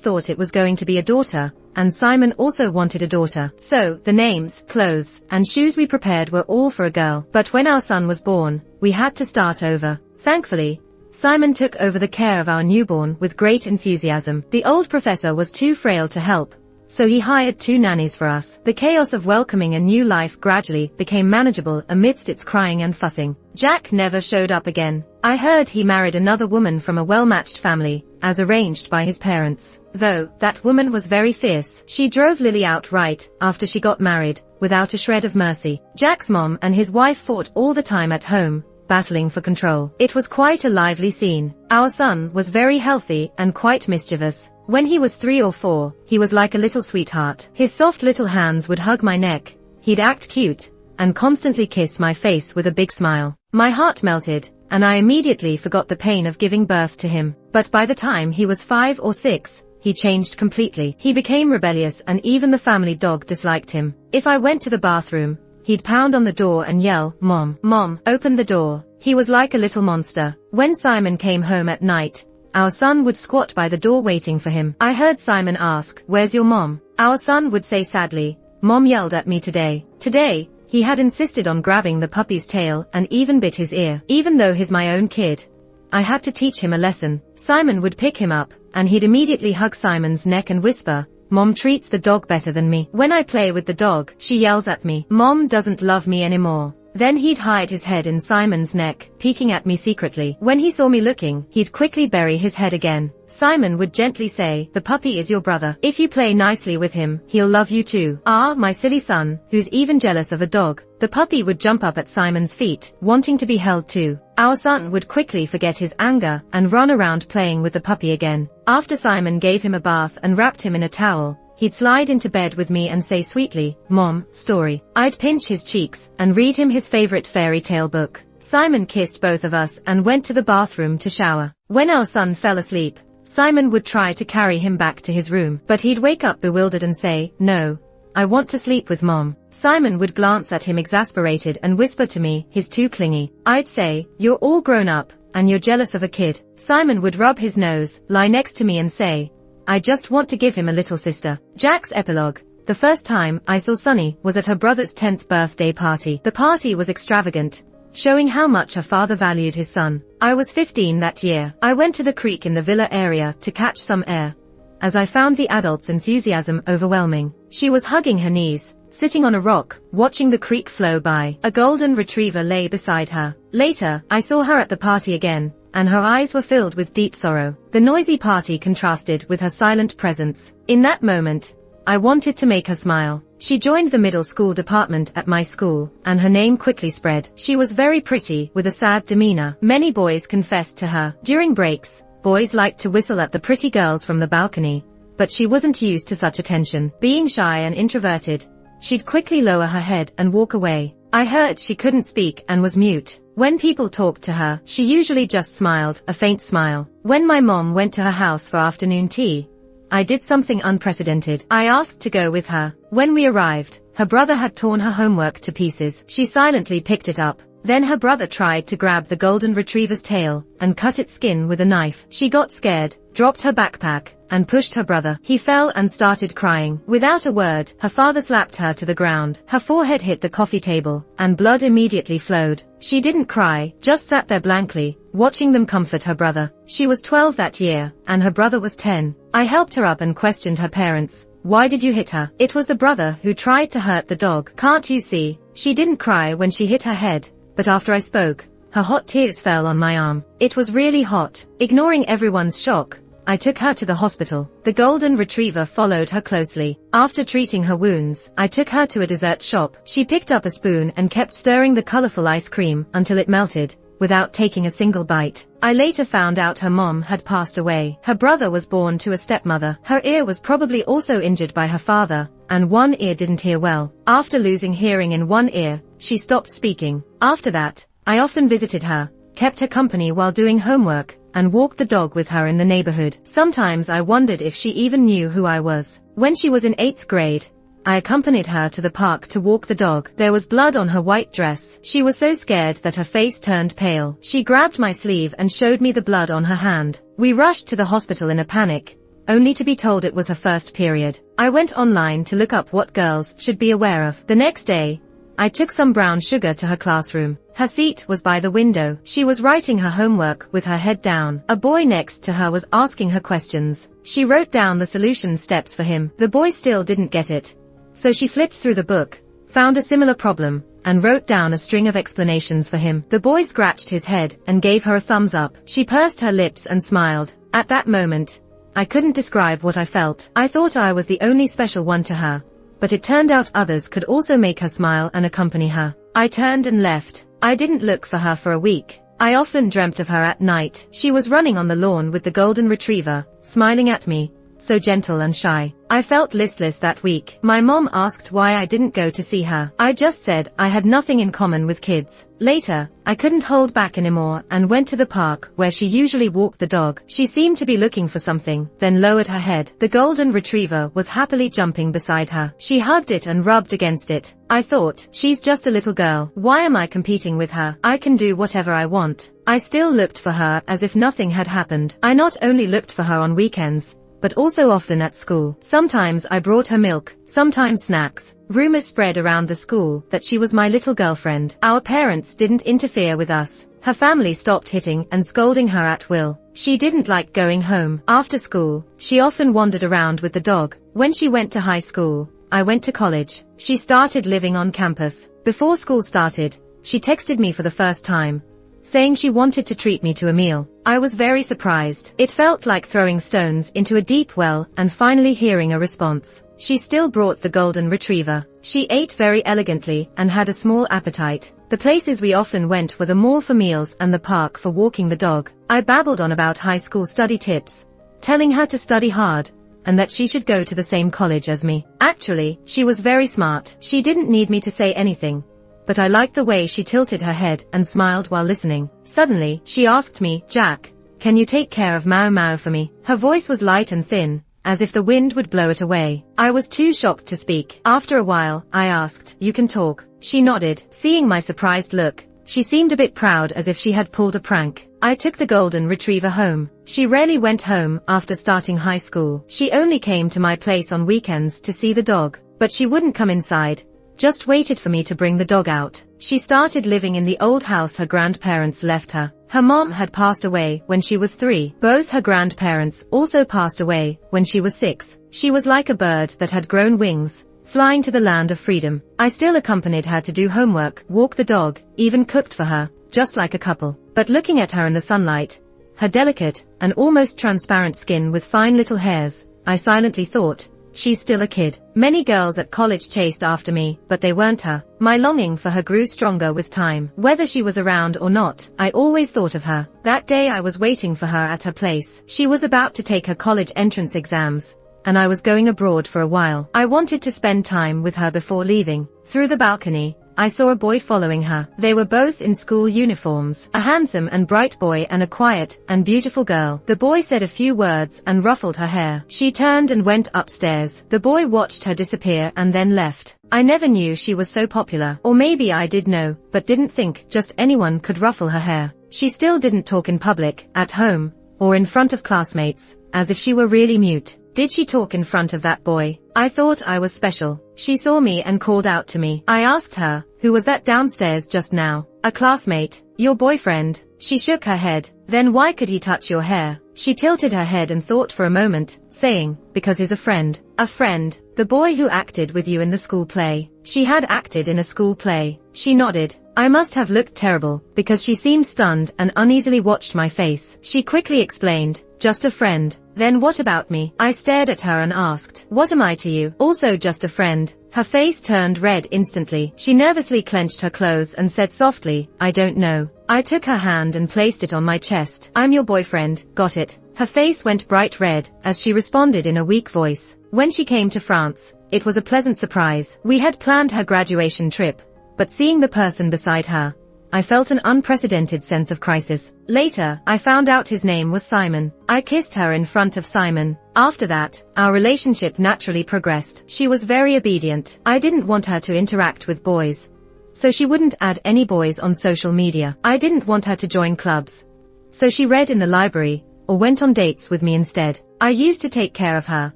thought it was going to be a daughter, and Simon also wanted a daughter. So, the names, clothes, and shoes we prepared were all for a girl. But when our son was born, we had to start over. Thankfully, Simon took over the care of our newborn with great enthusiasm. The old professor was too frail to help, so he hired 2 nannies for us. The chaos of welcoming a new life gradually became manageable amidst its crying and fussing. Jack never showed up again. I heard he married another woman from a well-matched family, as arranged by his parents. Though, that woman was very fierce. She drove Lily outright, after she got married, without a shred of mercy. Jack's mom and his wife fought all the time at home, battling for control. It was quite a lively scene. Our son was very healthy and quite mischievous. When he was 3 or 4, he was like a little sweetheart. His soft little hands would hug my neck, he'd act cute, and constantly kiss my face with a big smile. My heart melted, and I immediately forgot the pain of giving birth to him. But by the time he was 5 or 6, he changed completely. He became rebellious and even the family dog disliked him. If I went to the bathroom, he'd pound on the door and yell, Mom, Mom, open the door. He was like a little monster. When Simon came home at night, our son would squat by the door waiting for him. I heard Simon ask, where's your mom? Our son would say sadly, Mom yelled at me today. Today, he had insisted on grabbing the puppy's tail and even bit his ear. Even though he's my own kid, I had to teach him a lesson. Simon would pick him up, and he'd immediately hug Simon's neck and whisper, Mom treats the dog better than me. When I play with the dog, she yells at me, Mom doesn't love me anymore. Then he'd hide his head in Simon's neck, peeking at me secretly. When he saw me looking, he'd quickly bury his head again. Simon would gently say, the puppy is your brother. If you play nicely with him, he'll love you too. Ah, my silly son, who's even jealous of a dog. The puppy would jump up at Simon's feet, wanting to be held too. Our son would quickly forget his anger and run around playing with the puppy again. After Simon gave him a bath and wrapped him in a towel, he'd slide into bed with me and say sweetly, Mom, story. I'd pinch his cheeks and read him his favorite fairy tale book. Simon kissed both of us and went to the bathroom to shower. When our son fell asleep, Simon would try to carry him back to his room, but he'd wake up bewildered and say, No, I want to sleep with Mom. Simon would glance at him exasperated and whisper to me, he's too clingy. I'd say, you're all grown up, and you're jealous of a kid. Simon would rub his nose, lie next to me and say, I just want to give him a little sister. Jack's epilogue. The first time I saw Sunny was at her brother's 10th birthday party. The party was extravagant, showing how much her father valued his son. I was 15 that year. I went to the creek in the villa area to catch some air, as I found the adults' enthusiasm overwhelming. She was hugging her knees, sitting on a rock, watching the creek flow by. A golden retriever lay beside her. Later, I saw her at the party again, and her eyes were filled with deep sorrow. The noisy party contrasted with her silent presence. In that moment, I wanted to make her smile. She joined the middle school department at my school, and her name quickly spread. She was very pretty, with a sad demeanor. Many boys confessed to her. During breaks, boys liked to whistle at the pretty girls from the balcony, but she wasn't used to such attention. Being shy and introverted, she'd quickly lower her head and walk away. I heard she couldn't speak and was mute. When people talked to her, she usually just smiled, a faint smile. When my mom went to her house for afternoon tea, I did something unprecedented. I asked to go with her. When we arrived, her brother had torn her homework to pieces. She silently picked it up. Then her brother tried to grab the golden retriever's tail and cut its skin with a knife. She got scared, dropped her backpack, and pushed her brother. He fell and started crying. Without a word, her father slapped her to the ground. Her forehead hit the coffee table, and blood immediately flowed. She didn't cry, just sat there blankly, watching them comfort her brother. She was 12 that year, and her brother was 10. I helped her up and questioned her parents. Why did you hit her? It was the brother who tried to hurt the dog. Can't you see? She didn't cry when she hit her head, but after I spoke, her hot tears fell on my arm. It was really hot. Ignoring everyone's shock, I took her to the hospital. The golden retriever followed her closely. After treating her wounds, I took her to a dessert shop. She picked up a spoon and kept stirring the colorful ice cream until it melted, without taking a single bite. I later found out her mom had passed away. Her brother was born to a stepmother. Her ear was probably also injured by her father, and one ear didn't hear well. After losing hearing in one ear, she stopped speaking. After that, I often visited her, kept her company while doing homework, and walked the dog with her in the neighborhood. Sometimes I wondered if she even knew who I was. When she was in 8th grade, I accompanied her to the park to walk the dog. There was blood on her white dress. She was so scared that her face turned pale. She grabbed my sleeve and showed me the blood on her hand. We rushed to the hospital in a panic, only to be told it was her first period. I went online to look up what girls should be aware of. The next day, I took some brown sugar to her classroom. Her seat was by the window. She was writing her homework with her head down. A boy next to her was asking her questions. She wrote down the solution steps for him. The boy still didn't get it, so she flipped through the book, found a similar problem, and wrote down a string of explanations for him. The boy scratched his head and gave her a thumbs up. She pursed her lips and smiled. At that moment, I couldn't describe what I felt. I thought I was the only special one to her, but it turned out others could also make her smile and accompany her. I turned and left. I didn't look for her for a week. I often dreamt of her at night. She was running on the lawn with the golden retriever, smiling at me, so gentle and shy. I felt listless that week. My mom asked why I didn't go to see her. I just said I had nothing in common with kids. Later, I couldn't hold back anymore and went to the park where she usually walked the dog. She seemed to be looking for something, then lowered her head. The golden retriever was happily jumping beside her. She hugged it and rubbed against it. I thought, she's just a little girl. Why am I competing with her? I can do whatever I want. I still looked for her as if nothing had happened. I not only looked for her on weekends, but also often at school. Sometimes I brought her milk, sometimes snacks. Rumors spread around the school that she was my little girlfriend. Our parents didn't interfere with us. Her family stopped hitting and scolding her at will. She didn't like going home. After school, she often wandered around with the dog. When she went to high school, I went to college. She started living on campus. Before school started, she texted me for the first time, saying she wanted to treat me to a meal. I was very surprised. It felt like throwing stones into a deep well and finally hearing a response. She still brought the golden retriever. She ate very elegantly and had a small appetite. The places we often went were the mall for meals and the park for walking the dog. I babbled on about high school study tips, telling her to study hard, and that she should go to the same college as me. Actually, she was very smart. She didn't need me to say anything, but I liked the way she tilted her head and smiled while listening. Suddenly, she asked me, "Jack, can you take care of Mau Mau for me?" Her voice was light and thin, as if the wind would blow it away. I was too shocked to speak. After a while, I asked, "You can talk?" She nodded. Seeing my surprised look, she seemed a bit proud, as if she had pulled a prank. I took the golden retriever home. She rarely went home after starting high school. She only came to my place on weekends to see the dog. but she wouldn't come inside, just waited for me to bring the dog out. She started living in the old house her grandparents left her. Her mom had passed away when she was 3. Both her grandparents also passed away when she was 6. She was like a bird that had grown wings, flying to the land of freedom. I still accompanied her to do homework, walk the dog, even cooked for her, just like a couple. But looking at her in the sunlight, her delicate and almost transparent skin with fine little hairs, I silently thought, she's still a kid. Many girls at college chased after me, but they weren't her. My longing for her grew stronger with time. Whether she was around or not, I always thought of her. That day I was waiting for her at her place. She was about to take her college entrance exams, and I was going abroad for a while. I wanted to spend time with her before leaving. Through the balcony, I saw a boy following her. They were both in school uniforms, a handsome and bright boy and a quiet and beautiful girl. The boy said a few words and ruffled her hair. She turned and went upstairs. The boy watched her disappear and then left. I never knew she was so popular. Or maybe I did know, but didn't think just anyone could ruffle her hair. She still didn't talk in public, at home, or in front of classmates, as if she were really mute. Did she talk in front of that boy? I thought I was special. She saw me and called out to me. I asked her, who was that downstairs just now? A classmate. Your boyfriend. She shook her head. Then why could he touch your hair? She tilted her head and thought for a moment, saying, because he's a friend. A friend. The boy who acted with you in the school play. She had acted in a school play. She nodded. I must have looked terrible, because she seemed stunned and uneasily watched my face. She quickly explained, just a friend. Then what about me? I stared at her and asked, what am I to you? Also just a friend. Her face turned red instantly. She nervously clenched her clothes and said softly, I don't know. I took her hand and placed it on my chest. I'm your boyfriend, got it? Her face went bright red as she responded in a weak voice. When she came to France, it was a pleasant surprise. We had planned her graduation trip, but seeing the person beside her, I felt an unprecedented sense of crisis. Later, I found out his name was Simon. I kissed her in front of Simon. After that, our relationship naturally progressed. She was very obedient. I didn't want her to interact with boys, so she wouldn't add any boys on social media. I didn't want her to join clubs, so she read in the library, or went on dates with me instead. I used to take care of her,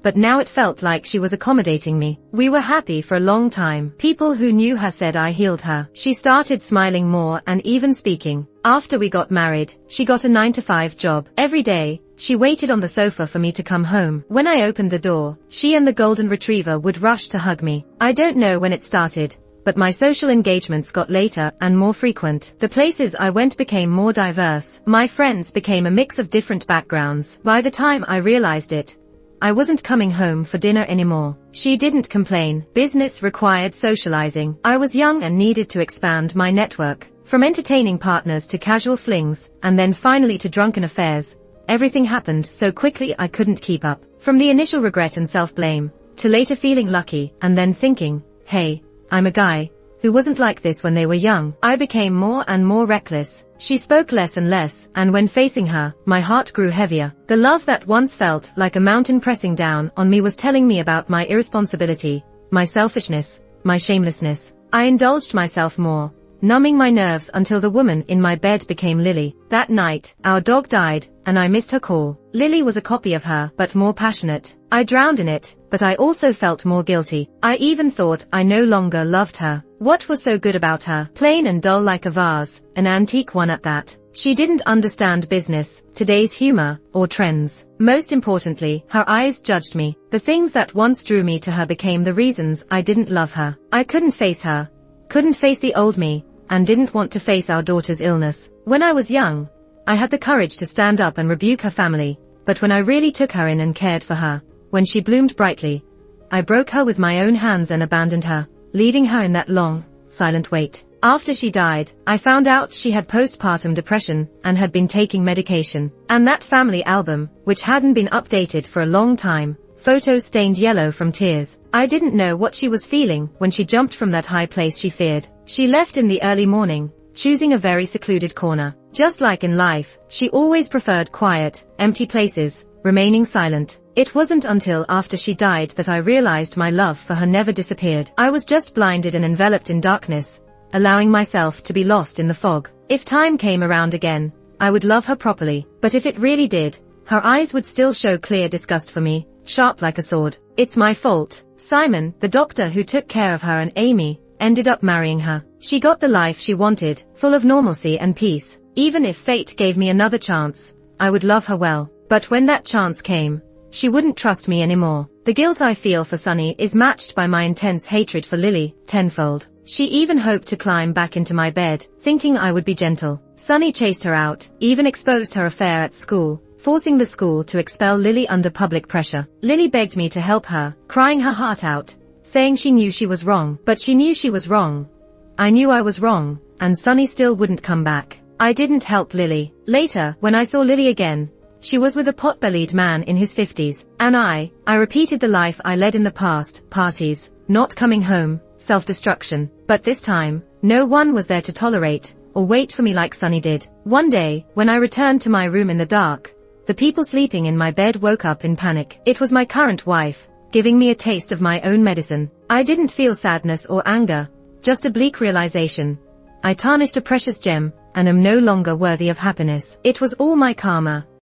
but now it felt like she was accommodating me. We were happy for a long time. People who knew her said I healed her. She started smiling more and even speaking. After we got married, she got a 9-to-5 job. Every day, she waited on the sofa for me to come home. When I opened the door, she and the golden retriever would rush to hug me. I don't know when it started, but my social engagements got later and more frequent. The places I went became more diverse. My friends became a mix of different backgrounds. By the time I realized it, I wasn't coming home for dinner anymore. She didn't complain. Business required socializing. I was young and needed to expand my network. From entertaining partners to casual flings, and then finally to drunken affairs, everything happened so quickly I couldn't keep up. From the initial regret and self-blame, to later feeling lucky, and then thinking, hey, I'm a guy who wasn't like this when they were young. I became more and more reckless. She spoke less and less, and when facing her, my heart grew heavier. The love that once felt like a mountain pressing down on me was telling me about my irresponsibility, my selfishness, my shamelessness. I indulged myself more, numbing my nerves until the woman in my bed became Lily. That night, our dog died, and I missed her call. Lily was a copy of her, but more passionate. I drowned in it, but I also felt more guilty. I even thought I no longer loved her. What was so good about her? Plain and dull like a vase, an antique one at that. She didn't understand business, today's humor, or trends. Most importantly, her eyes judged me. The things that once drew me to her became the reasons I didn't love her. I couldn't face her, couldn't face the old me, and didn't want to face our daughter's illness. When I was young, I had the courage to stand up and rebuke her family, but when I really took her in and cared for her, when she bloomed brightly, I broke her with my own hands and abandoned her, leaving her in that long, silent wait. After she died, I found out she had postpartum depression and had been taking medication. And that family album, which hadn't been updated for a long time, photos stained yellow from tears. I didn't know what she was feeling when she jumped from that high place she feared. She left in the early morning, choosing a very secluded corner. Just like in life, she always preferred quiet, empty places, remaining silent. It wasn't until after she died that I realized my love for her never disappeared. I was just blinded and enveloped in darkness, allowing myself to be lost in the fog. If time came around again, I would love her properly. But if it really did, her eyes would still show clear disgust for me, sharp like a sword. It's my fault. Simon, the doctor who took care of her, and Amy, ended up marrying her. She got the life she wanted, full of normalcy and peace. Even if fate gave me another chance, I would love her well. But when that chance came, she wouldn't trust me anymore. The guilt I feel for Sunny is matched by my intense hatred for Lily, tenfold. She even hoped to climb back into my bed, thinking I would be gentle. Sunny chased her out, even exposed her affair at school, forcing the school to expel Lily under public pressure. Lily begged me to help her, crying her heart out, saying she knew she was wrong. But she knew she was wrong. I knew I was wrong, and Sunny still wouldn't come back. I didn't help Lily. Later, when I saw Lily again, she was with a pot-bellied man in his 50s, and I repeated the life I led in the past: parties, not coming home, self-destruction. But this time, no one was there to tolerate or wait for me like Sunny did. One day, when I returned to my room in the dark, the people sleeping in my bed woke up in panic. It was my current wife, giving me a taste of my own medicine. I didn't feel sadness or anger, just a bleak realization. I tarnished a precious gem, and am no longer worthy of happiness. It was all my karma.